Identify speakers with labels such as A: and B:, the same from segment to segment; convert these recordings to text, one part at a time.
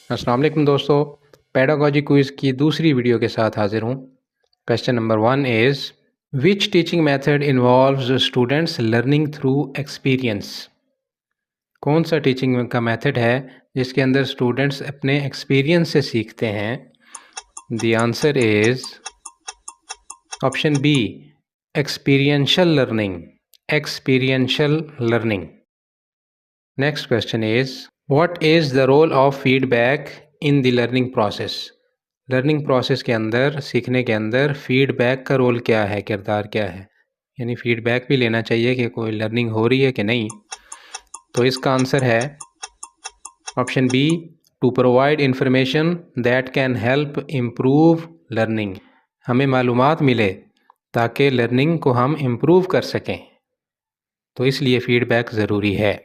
A: अस्सलाम वालेकुम दोस्तों, पेडागॉजी क्विज़ की दूसरी वीडियो के साथ हाजिर हूँ। Question number 1 is which teaching method involves students learning through experience. कौन सा टीचिंग का मेथड है जिसके अंदर स्टूडेंट्स अपने एक्सपीरियंस से सीखते हैं? The answer is option B, experiential learning. Experiential learning. Next question is what is the role of feedback in the learning process. Learning process के अंदर, सीखने के अंदर फीडबैक का रोल क्या है, किरदार क्या है? यानी फीडबैक भी लेना चाहिए कि कोई लर्निंग हो रही है कि नहीं। तो इसका आंसर है option B, to provide information that can help improve learning. हमें मालूमात मिले ताकि लर्निंग को हम इम्प्रूव कर सकें, तो इसलिए फीडबैक ज़रूरी है।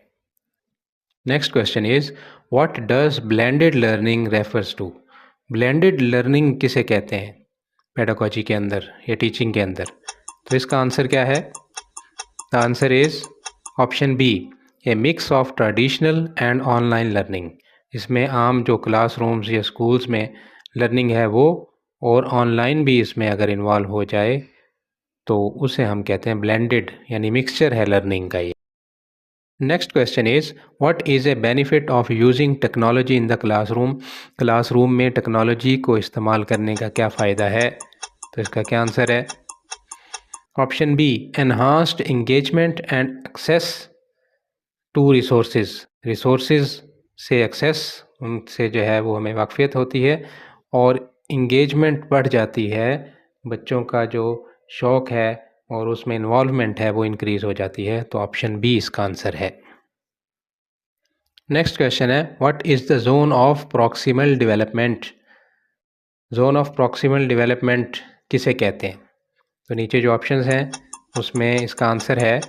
A: Next question is what does blended learning refers to. Blended learning किसे कहते हैं पेडागॉजी के अंदर या टीचिंग के अंदर? तो इसका आंसर क्या है? The answer is option B, a mix of traditional and online learning. इसमें आम जो क्लासरूम्स या स्कूल्स में लर्निंग है वो, और ऑनलाइन भी इसमें अगर इन्वॉल्व हो जाए तो उसे हम कहते हैं ब्लेंडेड, यानी मिक्सचर है लर्निंग का ये। Next question is what is a benefit of using technology in the classroom. Classroom में टेक्नोलॉजी को इस्तेमाल करने का क्या फ़ायदा है? तो इसका क्या आंसर है? Option B, enhanced engagement and access to resources. Resources से एक्सेस, उनसे जो है वो हमें वाकफियत होती है और इंगेजमेंट बढ़ जाती है। बच्चों का जो शौक़ है और उसमें इन्वॉल्वमेंट है वो इंक्रीज़ हो जाती है। तो ऑप्शन बी इसका आंसर है। नेक्स्ट क्वेश्चन है what is the zone of proximal development. Zone of proximal development किसे कहते हैं? तो नीचे जो ऑप्शंस हैं उसमें इसका आंसर है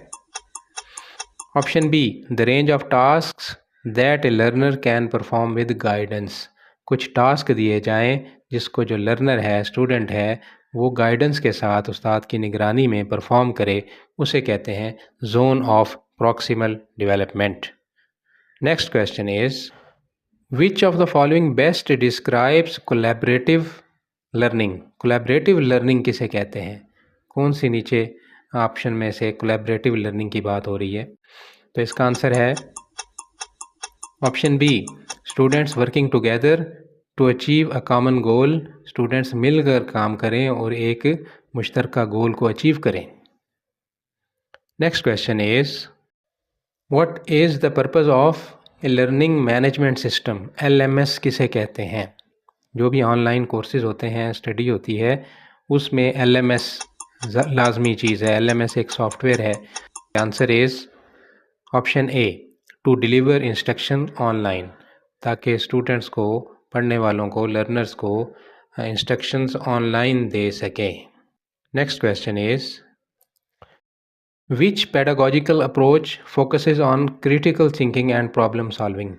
A: option B, the range of tasks that a learner can perform with guidance. कुछ टास्क दिए जाएं जिसको जो लर्नर है, स्टूडेंट है, वो गाइडेंस के साथ उस्ताद की निगरानी में परफॉर्म करे, उसे कहते हैं zone of proximal development. Next question is which of the following best describes collaborative learning. Collaborative learning किसे कहते हैं? कौन सी नीचे ऑप्शन में से कोलैबोरेटिव लर्निंग की बात हो रही है? तो इसका आंसर है option B, students working together to achieve a common goal. Students मिलकर काम करें और एक मुश्तरका गोल को अचीव करें। Next question is what is the purpose of A learning management system. LMS किसे कहते हैं? जो भी ऑनलाइन कोर्सेज होते हैं, स्टडी होती है, उसमें LMS लाजमी चीज़ है। LMS एक सॉफ्टवेयर है। Answer is option A, to deliver instruction online, ताकि स्टूडेंट्स को, पढ़ने वालों को, लर्नर्स को इंस्ट्रक्शंस ऑनलाइन दे सकें। Next question is which pedagogical approach focuses on critical thinking and problem solving.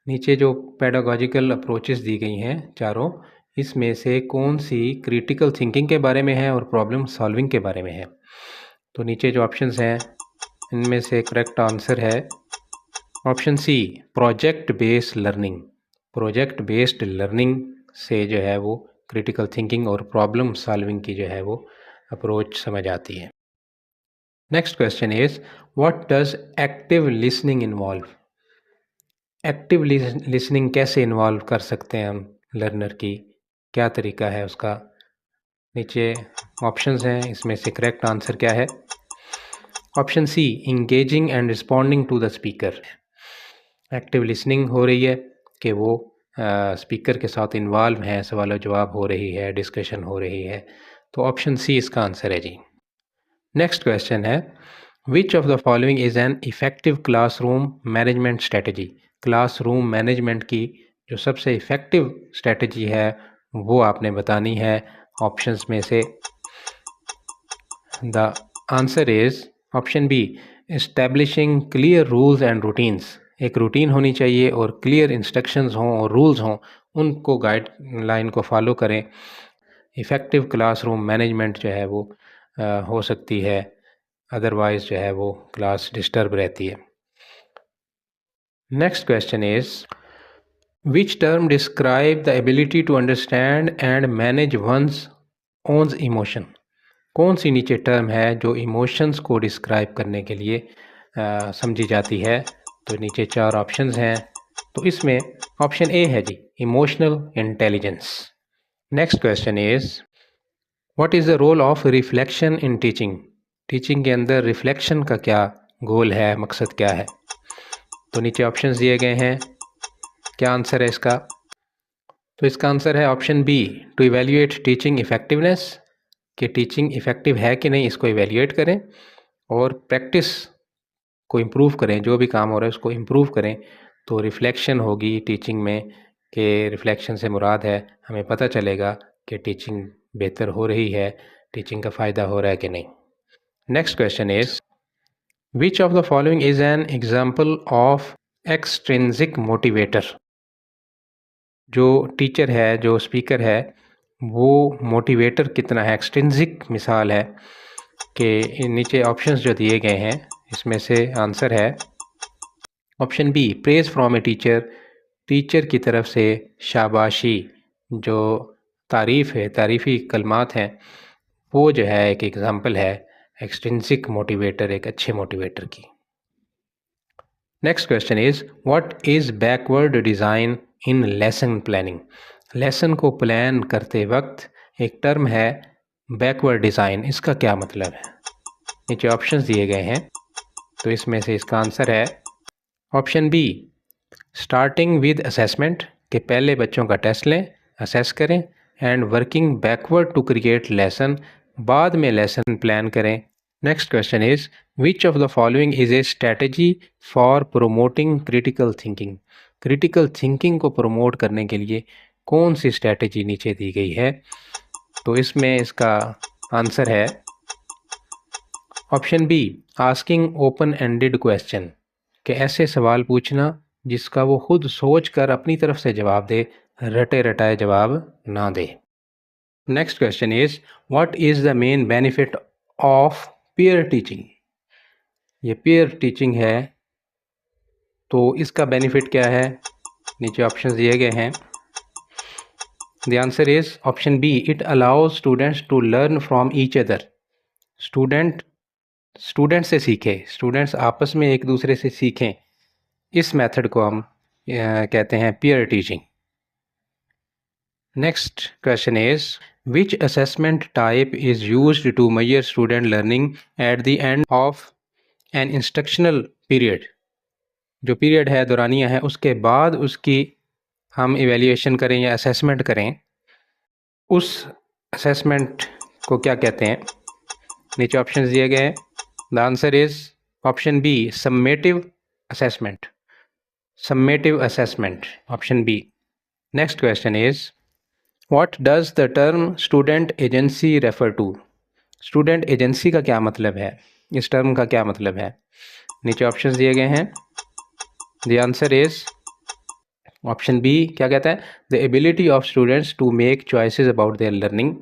A: नीचे जो पेडागॉजिकल अप्रोचेस दी गई हैं चारों, इसमें से कौन सी क्रिटिकल थिंकिंग के बारे में है और प्रॉब्लम सॉल्विंग के बारे में है? तो नीचे जो ऑप्शंस हैं इनमें से करेक्ट आंसर है option C, project based learning. Project based learning से जो है वो क्रिटिकल थिंकिंग और प्रॉब्लम सॉल्विंग की जो है वो अप्रोच समझ आती है। Next question is what does active listening involve. Active listening कैसे इन्वॉल्व कर सकते हैं हम लर्नर की, क्या तरीका है उसका? नीचे ऑप्शंस हैं, इसमें से करेक्ट आंसर क्या है? Option C, engaging and responding to the speaker. Active listening हो रही है कि वो स्पीकर के साथ इन्वॉल्व हैं, सवाल जवाब हो रही है, डिस्कशन हो रही है। तो ऑप्शन सी इसका आंसर है जी। नेक्स्ट क्वेश्चन है विच of the following is an effective classroom management strategy. Classroom management की जो सबसे इफ़ेक्टिव स्ट्रेटजी है वो आपने बतानी है ऑप्शंस में से। The answer is option B, establishing clear rules and routines. एक रूटीन होनी चाहिए और क्लियर इंस्ट्रक्शंस हों और रूल्स हों, उनको गाइडलाइन को फॉलो करें। इफ़ेक्टिव क्लासरूम मैनेजमेंट जो है वो हो सकती है, अदरवाइज़ जो है वो क्लास डिस्टर्ब रहती है। Next question is which term describe the ability to understand and manage one's owns emotion. कौन सी नीचे टर्म है जो इमोशंस को डिस्क्राइब करने के लिए समझी जाती है। तो नीचे 4 ऑप्शंस हैं, तो इसमें ऑप्शन ए है जी, emotional intelligence. Next question is what is the role of reflection in teaching. Teaching के अंदर रिफ्लेक्शन का क्या गोल है, मकसद क्या है। तो नीचे ऑप्शंस दिए गए हैं, क्या आंसर है इसका। तो इसका आंसर है option B, to evaluate teaching effectiveness, कि टीचिंग इफ़ेक्टिव है कि नहीं इसको इवेल्युएट करें और प्रैक्टिस को इम्प्रूव करें, जो भी काम हो रहा है उसको इम्प्रूव करें। तो रिफ्लेक्शन होगी टीचिंग में, कि रिफ्लेक्शन से मुराद है हमें पता चलेगा कि टीचिंग बेहतर हो रही है, टीचिंग का फ़ायदा हो रहा है कि नहीं। Next question is which of the following is an example of extrinsic motivator. जो टीचर है, जो स्पीकर है, वो मोटिवेटर कितना है, एक्सट्रिंसिक मिसाल है। कि नीचे ऑप्शंस जो दिए गए हैं इसमें से आंसर है option B, praise from a teacher, teacher की तरफ से शाबाशी, जो तारीफ़ है, तारीफ़ी कलमात हैं, वो जो है एक एग्ज़ाम्पल है एक्सट्रिंसिक मोटिवेटर, एक अच्छे मोटिवेटर की। Next question is what is backward design in lesson planning. Lesson को प्लान करते वक्त एक टर्म है बैकवर्ड डिज़ाइन, इसका क्या मतलब है। नीचे ऑप्शंस दिए गए हैं, तो इसमें से इसका आंसर है option B, starting with assessment, के पहले बच्चों का टेस्ट लें, असेस करें, and working backward to create lesson, बाद में लेसन प्लान करें। Next question is which of the following is a strategy for promoting critical thinking. Critical thinking को प्रमोट करने के लिए कौन सी स्ट्रेटजी नीचे दी गई है। तो इसमें इसका आंसर है option B, asking open ended question, कि ऐसे सवाल पूछना जिसका वो खुद सोच कर अपनी तरफ से जवाब दे, रटे रटाए जवाब ना दे। Next question is what is the main benefit of peer teaching. ये पीयर टीचिंग है, तो इसका बेनिफिट क्या है। नीचे ऑप्शंस दिए गए हैं, the answer is option B, it allows students to learn from each other. Student से सीखे, स्टूडेंट्स आपस में एक दूसरे से सीखें, इस मेथड को हम कहते हैं peer teaching. Next question is which assessment type is used to measure student learning at the end of an instructional period. जो पीरियड है, दौरानिया है, उसके बाद उसकी हम इवेल्यूएशन करें या असेसमेंट करें, उस असेसमेंट को क्या कहते हैं। नीचे ऑप्शंस दिए गए हैं, the answer is option B, summative assessment. Summative assessment, option B. Next question is what does the term student agency refer to. Student agency का क्या मतलब है, इस टर्म का क्या मतलब है। नीचे ऑप्शंस दिए गए हैं, the answer is option B, क्या कहता है, the ability of students to make choices about their learning,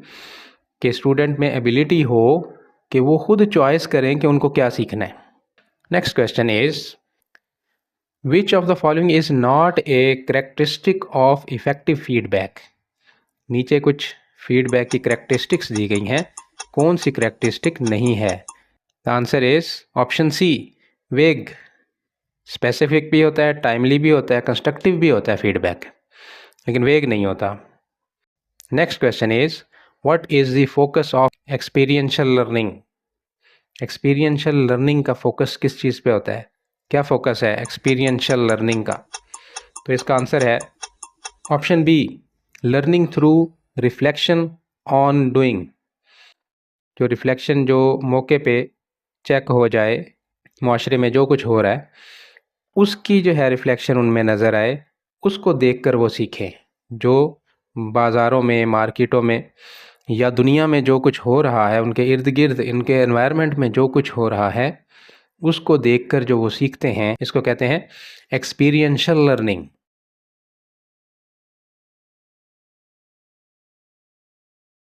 A: कि स्टूडेंट में एबिलिटी हो कि वो खुद चॉइस करें कि उनको क्या सीखना है। Next question is which of the following is not a characteristic of effective feedback. नीचे कुछ फीडबैक की करेक्टरिस्टिक्स दी गई हैं, कौन सी करेक्टरिस्टिक नहीं है। The answer is option C, vague. Specific भी होता है, टाइमली भी होता है, कंस्ट्रक्टिव भी होता है फीडबैक, लेकिन वेग नहीं होता। Next question is what is the focus of experiential learning. Experiential learning का फोकस किस चीज़ पे होता है, क्या फोकस है एक्सपीरियंशियल लर्निंग का। तो इसका आंसर है option B, learning through reflection on doing. जो रिफ्लेक्शन, जो मौके पे चेक हो जाए, माशरे में जो कुछ हो रहा है उसकी जो है रिफ्लेक्शन उनमें नज़र आए, उसको देखकर वो सीखें। जो बाज़ारों में, मार्केटों में या दुनिया में जो कुछ हो रहा है, उनके इर्द गिर्द, इनके एनवायरनमेंट में जो कुछ हो रहा है, उसको देखकर जो वो सीखते हैं, इसको कहते हैं एक्सपीरियंशियल लर्निंग।